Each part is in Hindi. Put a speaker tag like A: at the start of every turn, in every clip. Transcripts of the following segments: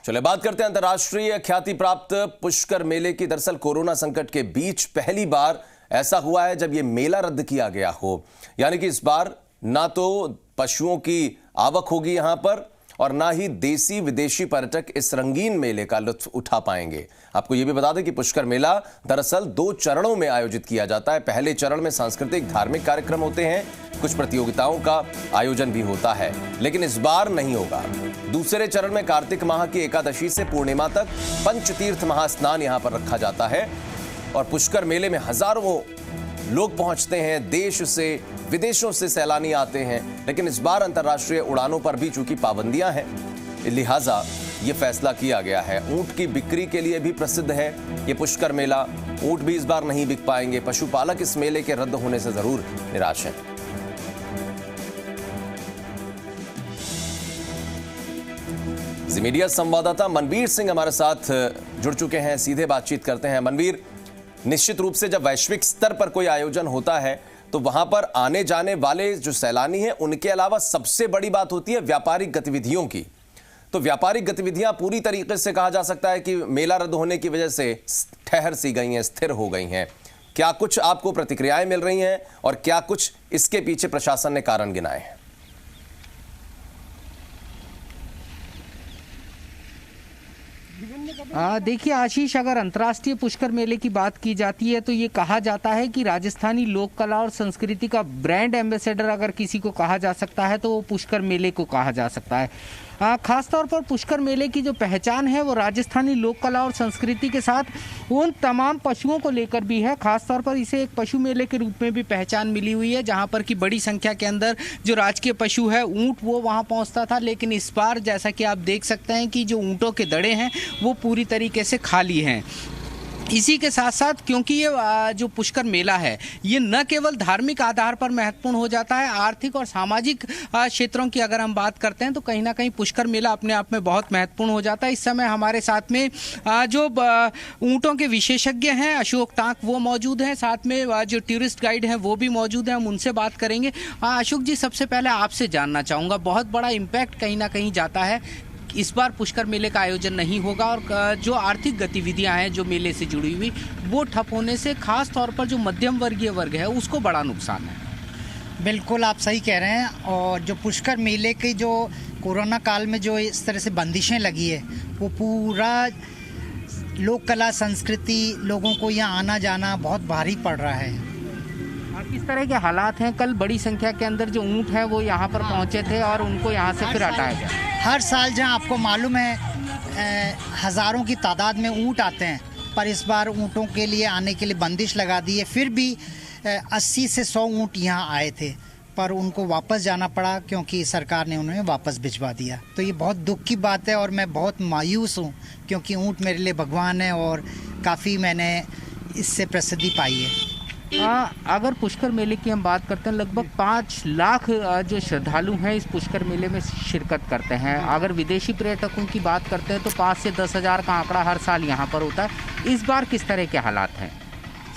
A: चलिए बात करते हैं अंतर्राष्ट्रीय ख्याति प्राप्त पुष्कर मेले की। दरअसल कोरोना संकट के बीच पहली बार ऐसा हुआ है जब यह मेला रद्द किया गया हो, यानी कि इस बार ना तो पशुओं की आवक होगी यहां पर और ना ही देसी विदेशी पर्यटक इस रंगीन मेले का लुत्फ उठा पाएंगे। आपको यह भी बता दें कि पुष्कर मेला दरअसल 2 चरणों में आयोजित किया जाता है। पहले चरण में सांस्कृतिक धार्मिक कार्यक्रम होते हैं, कुछ प्रतियोगिताओं का आयोजन भी होता है, लेकिन इस बार नहीं होगा। दूसरे चरण में कार्तिक माह की एकादशी से पूर्णिमा तक पंचतीर्थ महास्नान यहां पर रखा जाता है और पुष्कर मेले में हजारों लोग पहुंचते हैं, देश से विदेशों से सैलानी आते हैं। लेकिन इस बार अंतर्राष्ट्रीय उड़ानों पर भी चूंकि पाबंदियां हैं, लिहाजा यह फैसला किया गया है। ऊंट की बिक्री के लिए भी प्रसिद्ध है यह पुष्कर मेला। ऊंट भी इस बार नहीं बिक पाएंगे। पशुपालक इस मेले के रद्द होने से जरूर निराश हैं। जी मीडिया संवाददाता मनवीर सिंह हमारे साथ जुड़ चुके हैं, सीधे बातचीत करते हैं। मनवीर, निश्चित रूप से जब वैश्विक स्तर पर कोई आयोजन होता है तो वहां पर आने जाने वाले जो सैलानी हैं उनके अलावा सबसे बड़ी बात होती है व्यापारिक गतिविधियों की। तो व्यापारिक गतिविधियां पूरी तरीके से कहा जा सकता है कि मेला रद्द होने की वजह से ठहर सी गई हैं, स्थिर हो गई हैं। क्या कुछ आपको प्रतिक्रियाएं मिल रही हैं और क्या कुछ इसके पीछे प्रशासन ने कारण गिनाए हैं?
B: देखिए आशीष, अगर अंतर्राष्ट्रीय पुष्कर मेले की बात की जाती है तो ये कहा जाता है कि राजस्थानी लोक कला और संस्कृति का ब्रांड एम्बेसडर अगर किसी को कहा जा सकता है तो वो पुष्कर मेले को कहा जा सकता है। खासतौर पर पुष्कर मेले की जो पहचान है वो राजस्थानी लोक कला और संस्कृति के साथ उन तमाम पशुओं को लेकर भी है। खासतौर पर इसे एक पशु मेले के रूप में भी पहचान मिली हुई है, जहां पर कि बड़ी संख्या के अंदर जो राजकीय पशु है ऊंट वो वहां पहुंचता था। लेकिन इस बार जैसा कि आप देख सकते हैं कि जो ऊंटों के दड़े हैं वो पूरी तरीके से खाली हैं। इसी के साथ साथ क्योंकि ये जो पुष्कर मेला है ये न केवल धार्मिक आधार पर महत्वपूर्ण हो जाता है, आर्थिक और सामाजिक क्षेत्रों की अगर हम बात करते हैं तो कहीं ना कहीं पुष्कर मेला अपने आप में बहुत महत्वपूर्ण हो जाता है। इस समय हमारे साथ में जो ऊंटों के विशेषज्ञ हैं अशोक टांक वो मौजूद हैं, साथ में जो टूरिस्ट गाइड हैं वो भी मौजूद हैं, हम उनसे बात करेंगे। अशोक जी, सबसे पहले आपसे जानना चाहूँगा, बहुत बड़ा इम्पैक्ट कहीं ना कहीं जाता है, इस बार पुष्कर मेले का आयोजन नहीं होगा और जो आर्थिक गतिविधियां हैं जो मेले से जुड़ी हुई वो ठप होने से खास तौर पर जो मध्यम वर्गीय वर्ग है उसको बड़ा नुकसान है।
C: बिल्कुल आप सही कह रहे हैं। और जो पुष्कर मेले की जो कोरोना काल में जो इस तरह से बंदिशें लगी है वो पूरा लोक कला संस्कृति लोगों को यहाँ आना जाना बहुत भारी पड़ रहा है।
B: किस तरह के हालात हैं? कल बड़ी संख्या के अंदर जो ऊँट है वो यहाँ पर पहुँचे थे और उनको यहाँ से फिर हटाया गया।
C: हर साल जहाँ आपको मालूम है हज़ारों की तादाद में ऊँट आते हैं, पर इस बार ऊँटों के लिए आने के लिए बंदिश लगा दी है। फिर भी 80 से 100 ऊँट यहाँ आए थे पर उनको वापस जाना पड़ा क्योंकि सरकार ने उन्हें वापस भिजवा दिया। तो ये बहुत दुख की बात है और मैं बहुत मायूस हूँ क्योंकि ऊँट मेरे लिए भगवान है और काफ़ी मैंने इससे प्रसिद्धि पाई है।
B: अगर पुष्कर मेले की हम बात करते हैं, लगभग 5 लाख जो श्रद्धालु हैं इस पुष्कर मेले में शिरकत करते हैं। अगर विदेशी पर्यटकों की बात करते हैं तो 5 से 10 हज़ार का आंकड़ा हर साल यहाँ पर होता है। इस बार किस तरह के हालात हैं?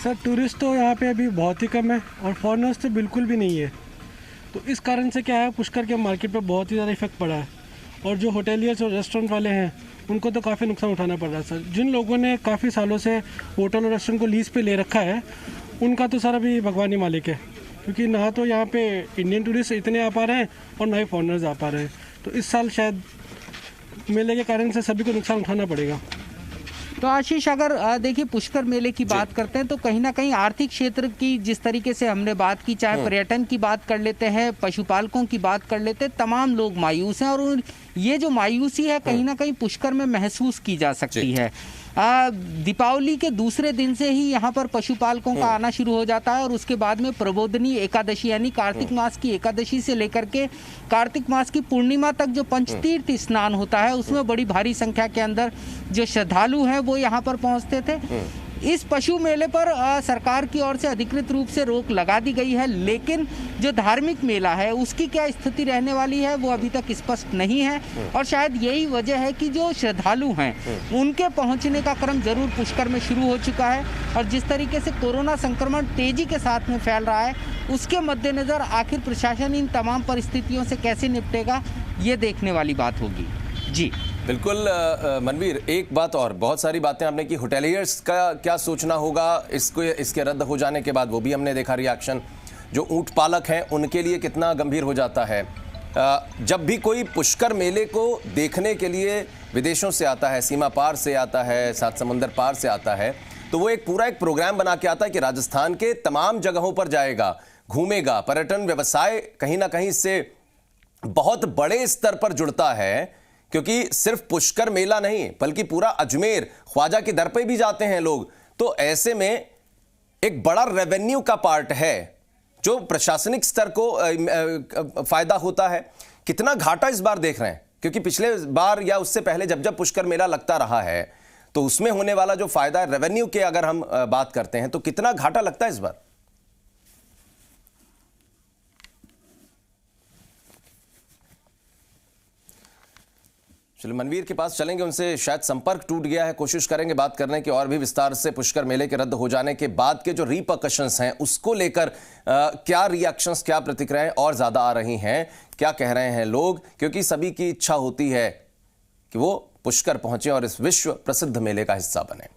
D: सर, टूरिस्ट तो यहाँ पे अभी बहुत ही कम है और फॉरेनर्स तो बिल्कुल भी नहीं है। तो इस कारण से क्या है, पुष्कर के मार्केट पर बहुत ही ज़्यादा इफेक्ट पड़ा है और जो होटेलियर्स और रेस्टोरेंट वाले हैं उनको तो काफ़ी नुकसान उठाना पड़ रहा है। सर, जिन लोगों ने काफ़ी सालों से होटल और रेस्टोरेंट को लीज पे ले रखा है उनका तो सर अभी भगवान ही मालिक है, क्योंकि ना तो यहाँ पे इंडियन टूरिस्ट इतने आ पा रहे हैं और ना ही फॉरेनर्स आ पा रहे हैं। तो इस साल शायद मेले के कारण से सभी को नुकसान उठाना पड़ेगा।
B: तो आशीष, अगर देखिए पुष्कर मेले की बात करते हैं तो कहीं ना कहीं आर्थिक क्षेत्र की जिस तरीके से हमने बात की, चाहे पर्यटन की बात कर लेते हैं, पशुपालकों की बात कर लेते हैं, तमाम लोग मायूस हैं और ये जो मायूसी है कहीं ना कहीं पुष्कर में महसूस की जा सकती है। दीपावली के दूसरे दिन से ही यहाँ पर पशुपालकों का आना शुरू हो जाता है और उसके बाद में प्रबोधनी एकादशी यानी कार्तिक मास की एकादशी से लेकर के कार्तिक मास की पूर्णिमा तक जो पंचतीर्थ स्नान होता है उसमें बड़ी भारी संख्या के अंदर जो श्रद्धालु हैं वो यहाँ पर पहुँचते थे। इस पशु मेले पर सरकार की ओर से अधिकृत रूप से रोक लगा दी गई है, लेकिन जो धार्मिक मेला है उसकी क्या स्थिति रहने वाली है वो अभी तक स्पष्ट नहीं है और शायद यही वजह है कि जो श्रद्धालु हैं उनके पहुंचने का क्रम जरूर पुष्कर में शुरू हो चुका है और जिस तरीके से कोरोना संक्रमण तेजी के साथ में फैल रहा है उसके मद्देनजर आखिर प्रशासन इन तमाम परिस्थितियों से कैसे निपटेगा ये देखने वाली बात होगी। जी।
A: बिल्कुल मनवीर, एक बात और, बहुत सारी बातें आपने की, होटेलियर्स का क्या सोचना होगा इसके रद्द हो जाने के बाद, वो भी हमने देखा रिएक्शन। जो ऊंट पालक हैं उनके लिए कितना गंभीर हो जाता है। जब भी कोई पुष्कर मेले को देखने के लिए विदेशों से आता है, सीमा पार से आता है, सात समुंदर पार से आता है, तो वो एक प्रोग्राम बना के आता है कि राजस्थान के तमाम जगहों पर जाएगा, घूमेगा। पर्यटन व्यवसाय कहीं ना कहीं इससे बहुत बड़े स्तर पर जुड़ता है, क्योंकि सिर्फ पुष्कर मेला नहीं बल्कि पूरा अजमेर, ख्वाजा के दर पे भी जाते हैं लोग। तो ऐसे में एक बड़ा रेवेन्यू का पार्ट है जो प्रशासनिक स्तर को फायदा होता है। कितना घाटा इस बार देख रहे हैं? क्योंकि पिछले बार या उससे पहले जब जब पुष्कर मेला लगता रहा है तो उसमें होने वाला जो फायदा है रेवेन्यू के, अगर हम बात करते हैं, तो कितना घाटा लगता है इस बार? चलिए मनवीर के पास चलेंगे, उनसे शायद संपर्क टूट गया है, कोशिश करेंगे बात करने की और भी विस्तार से। पुष्कर मेले के रद्द हो जाने के बाद के जो रिपरकशंस हैं उसको लेकर क्या रिएक्शंस, क्या प्रतिक्रियाएं और ज्यादा आ रही हैं, क्या कह रहे हैं लोग, क्योंकि सभी की इच्छा होती है कि वो पुष्कर पहुंचे और इस विश्व प्रसिद्ध मेले का हिस्सा बने।